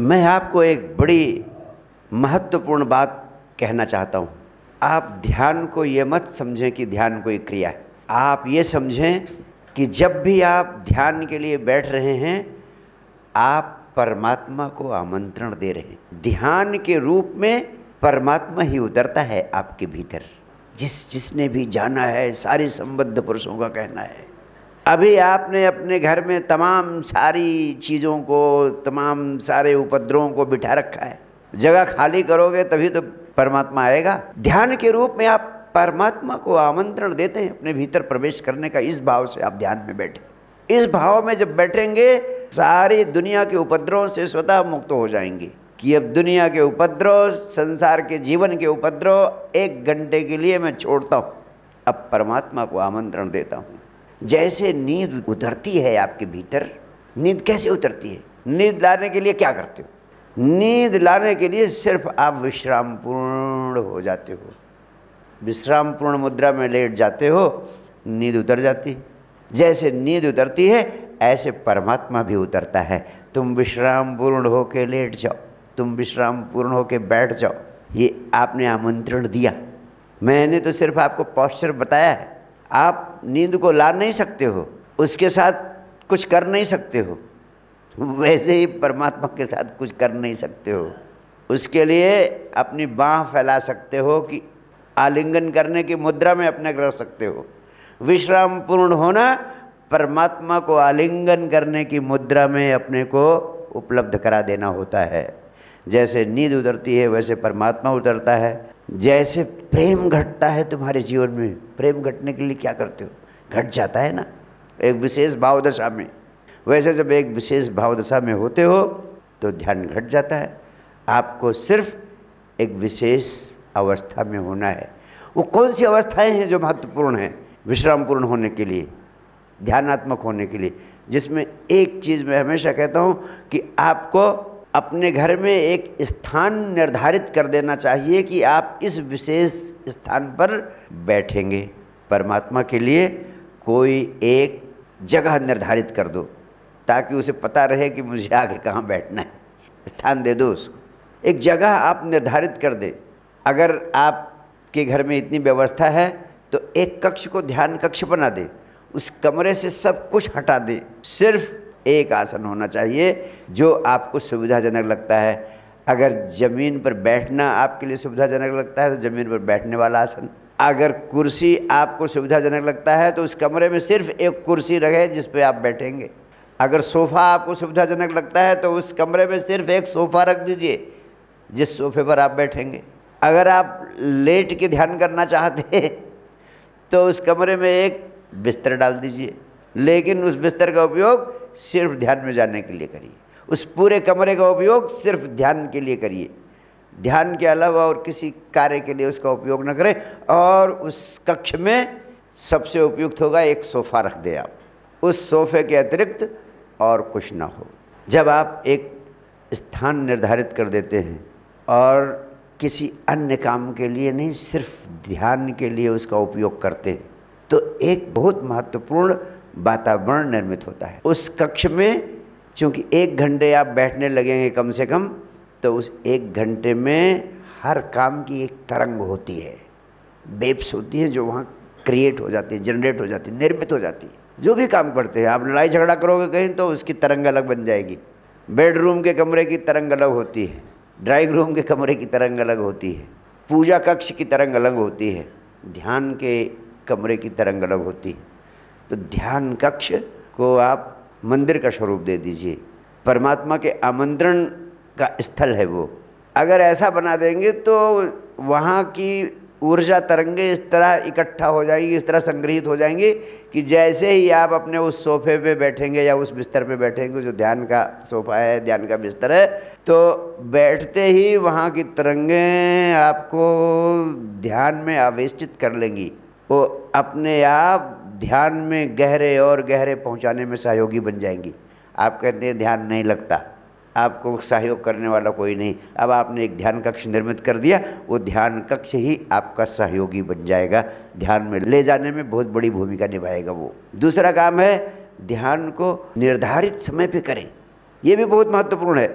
मैं आपको एक बड़ी महत्वपूर्ण बात कहना चाहता हूँ। आप ध्यान को ये मत समझें कि ध्यान कोई क्रिया है। आप ये समझें कि जब भी आप ध्यान के लिए बैठ रहे हैं, आप परमात्मा को आमंत्रण दे रहे हैं। ध्यान के रूप में परमात्मा ही उतरता है आपके भीतर। जिसने भी जाना है, सारे संबद्ध पुरुषों का कहना है। अभी आपने अपने घर में तमाम सारी चीज़ों को, तमाम सारे उपद्रवों को बिठा रखा है। जगह खाली करोगे तभी तो परमात्मा आएगा। ध्यान के रूप में आप परमात्मा को आमंत्रण देते हैं अपने भीतर प्रवेश करने का। इस भाव से आप ध्यान में बैठे। इस भाव में जब बैठेंगे, सारी दुनिया के उपद्रवों से स्वतः मुक्त हो जाएंगे कि अब दुनिया के उपद्रव, संसार के जीवन के उपद्रव 1 घंटे के लिए मैं छोड़ता हूँ। अब परमात्मा को आमंत्रण देता हूँ। जैसे नींद उतरती है आपके भीतर, नींद कैसे उतरती है? नींद लाने के लिए क्या करते हो? नींद लाने के लिए सिर्फ आप विश्राम पूर्ण हो जाते हो। विश्राम पूर्ण मुद्रा में लेट जाते हो, नींद उतर जाती है। जैसे नींद उतरती है, ऐसे परमात्मा भी उतरता है। तुम विश्राम पूर्ण होके लेट जाओ, तुम विश्राम पूर्ण होके बैठ जाओ। ये आपने आमंत्रण दिया। मैंने तो सिर्फ आपको पॉस्चर बताया है। आप नींद को ला नहीं सकते हो, उसके साथ कुछ कर नहीं सकते हो। वैसे ही परमात्मा के साथ कुछ कर नहीं सकते हो। उसके लिए अपनी बाँह फैला सकते हो कि आलिंगन करने की मुद्रा में अपने रख सकते हो। विश्राम पूर्ण होना परमात्मा को आलिंगन करने की मुद्रा में अपने को उपलब्ध करा देना होता है। जैसे नींद उतरती है, वैसे परमात्मा उतरता है। जैसे प्रेम घटता है तुम्हारे जीवन में, प्रेम घटने के लिए क्या करते हो? घट जाता है ना एक विशेष भावदशा में। वैसे जब एक विशेष भावदशा में होते हो तो ध्यान घट जाता है। आपको सिर्फ एक विशेष अवस्था में होना है। वो कौन सी अवस्थाएं हैं जो महत्वपूर्ण हैं विश्राम पूर्ण होने के लिए, ध्यानात्मक होने के लिए? जिसमें एक चीज़ मैं हमेशा कहता हूँ कि आपको अपने घर में एक स्थान निर्धारित कर देना चाहिए कि आप इस विशेष स्थान पर बैठेंगे। परमात्मा के लिए कोई एक जगह निर्धारित कर दो ताकि उसे पता रहे कि मुझे आगे कहाँ बैठना है। स्थान दे दो उसको, एक जगह आप निर्धारित कर दे। अगर आपके घर में इतनी व्यवस्था है तो एक कक्ष को ध्यान कक्ष बना दे, उस कमरे से सब कुछ हटा दे। सिर्फ एक आसन होना चाहिए जो आपको सुविधाजनक लगता है। अगर ज़मीन पर बैठना आपके लिए सुविधाजनक लगता है तो ज़मीन पर बैठने वाला आसन। अगर कुर्सी आपको सुविधाजनक लगता है तो उस कमरे में सिर्फ एक कुर्सी रहे जिस पे आप बैठेंगे। अगर सोफ़ा आपको सुविधाजनक लगता है तो उस कमरे में सिर्फ एक सोफ़ा रख दीजिए जिस सोफ़े पर आप बैठेंगे। अगर आप लेट के ध्यान करना चाहते हैं तो उस कमरे में एक बिस्तर डाल दीजिए, लेकिन उस बिस्तर का उपयोग सिर्फ ध्यान में जाने के लिए करिए। उस पूरे कमरे का उपयोग सिर्फ ध्यान के लिए करिए। ध्यान के अलावा और किसी कार्य के लिए उसका उपयोग न करें। और उस कक्ष में सबसे उपयुक्त होगा एक सोफ़ा रख दें आप। उस सोफ़े के अतिरिक्त और कुछ ना हो। जब आप एक स्थान निर्धारित कर देते हैं और किसी अन्य काम के लिए नहीं, सिर्फ ध्यान के लिए उसका उपयोग करते हैं, तो एक बहुत महत्वपूर्ण वातावरण निर्मित होता है उस कक्ष में। चूँकि 1 घंटे आप बैठने लगेंगे कम से कम, तो उस 1 घंटे में हर काम की एक तरंग होती है, वेव्स होती हैं जो वहाँ क्रिएट हो जाती है, जनरेट हो जाती है, निर्मित हो जाती है। जो भी काम करते हैं, आप लड़ाई झगड़ा करोगे कहीं तो उसकी तरंग अलग बन जाएगी। बेडरूम के कमरे की तरंग अलग होती है, ड्राइंग रूम के कमरे की तरंग अलग होती है, पूजा कक्ष की तरंग अलग होती है, ध्यान के कमरे की तरंग अलग होती है। तो ध्यान कक्ष को आप मंदिर का स्वरूप दे दीजिए। परमात्मा के आमंत्रण का स्थल है वो। अगर ऐसा बना देंगे तो वहाँ की ऊर्जा तरंगे इस तरह इकट्ठा हो जाएंगी, इस तरह संग्रहित हो जाएंगी कि जैसे ही आप अपने उस सोफ़े पे बैठेंगे या उस बिस्तर पे बैठेंगे, जो ध्यान का सोफ़ा है, ध्यान का बिस्तर है, तो बैठते ही वहाँ की तरंगें आपको ध्यान में आवेष्टित कर लेंगी। वो अपने आप ध्यान में गहरे और गहरे पहुंचाने में सहयोगी बन जाएंगी। आप कहते हैं ध्यान नहीं लगता, आपको सहयोग करने वाला कोई नहीं। अब आपने एक ध्यान कक्ष निर्मित कर दिया, वो ध्यान कक्ष ही आपका सहयोगी बन जाएगा, ध्यान में ले जाने में बहुत बड़ी भूमिका निभाएगा वो। दूसरा काम है ध्यान को निर्धारित समय पे करें। ये भी बहुत महत्वपूर्ण है।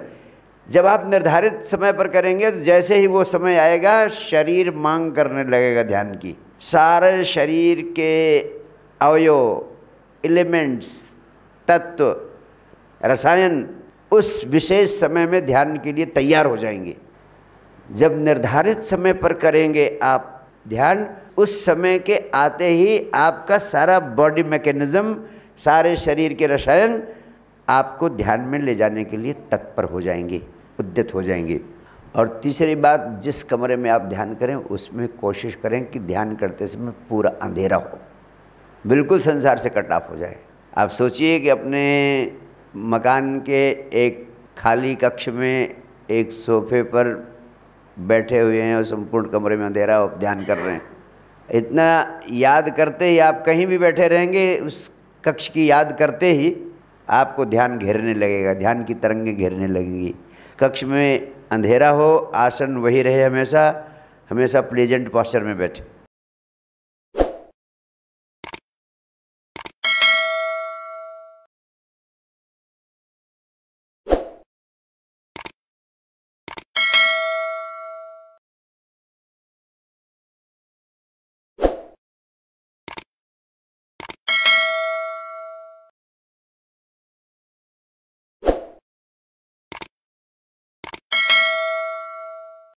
जब आप निर्धारित समय पर करेंगे तो जैसे ही वो समय आएगा शरीर मांग करने लगेगा ध्यान की। सारे शरीर के अवयव, एलिमेंट्स, तत्व, रसायन उस विशेष समय में ध्यान के लिए तैयार हो जाएंगे। जब निर्धारित समय पर करेंगे आप ध्यान, उस समय के आते ही आपका सारा बॉडी मैकेनिज्म, सारे शरीर के रसायन आपको ध्यान में ले जाने के लिए तत्पर हो जाएंगे, उद्यत हो जाएंगे। और तीसरी बात, जिस कमरे में आप ध्यान करें उसमें कोशिश करें कि ध्यान करते समय पूरा अंधेरा हो, बिल्कुल संसार से कट ऑफ हो जाए। आप सोचिए कि अपने मकान के एक खाली कक्ष में एक सोफे पर बैठे हुए हैं और संपूर्ण कमरे में अंधेरा हो, ध्यान कर रहे हैं। इतना याद करते ही आप कहीं भी बैठे रहेंगे, उस कक्ष की याद करते ही आपको ध्यान घेरने लगेगा, ध्यान की तरंगें घेरने लगेंगी। कक्ष में अंधेरा हो, आसन वही रहे, हमेशा प्लेजेंट पोस्चर में बैठे।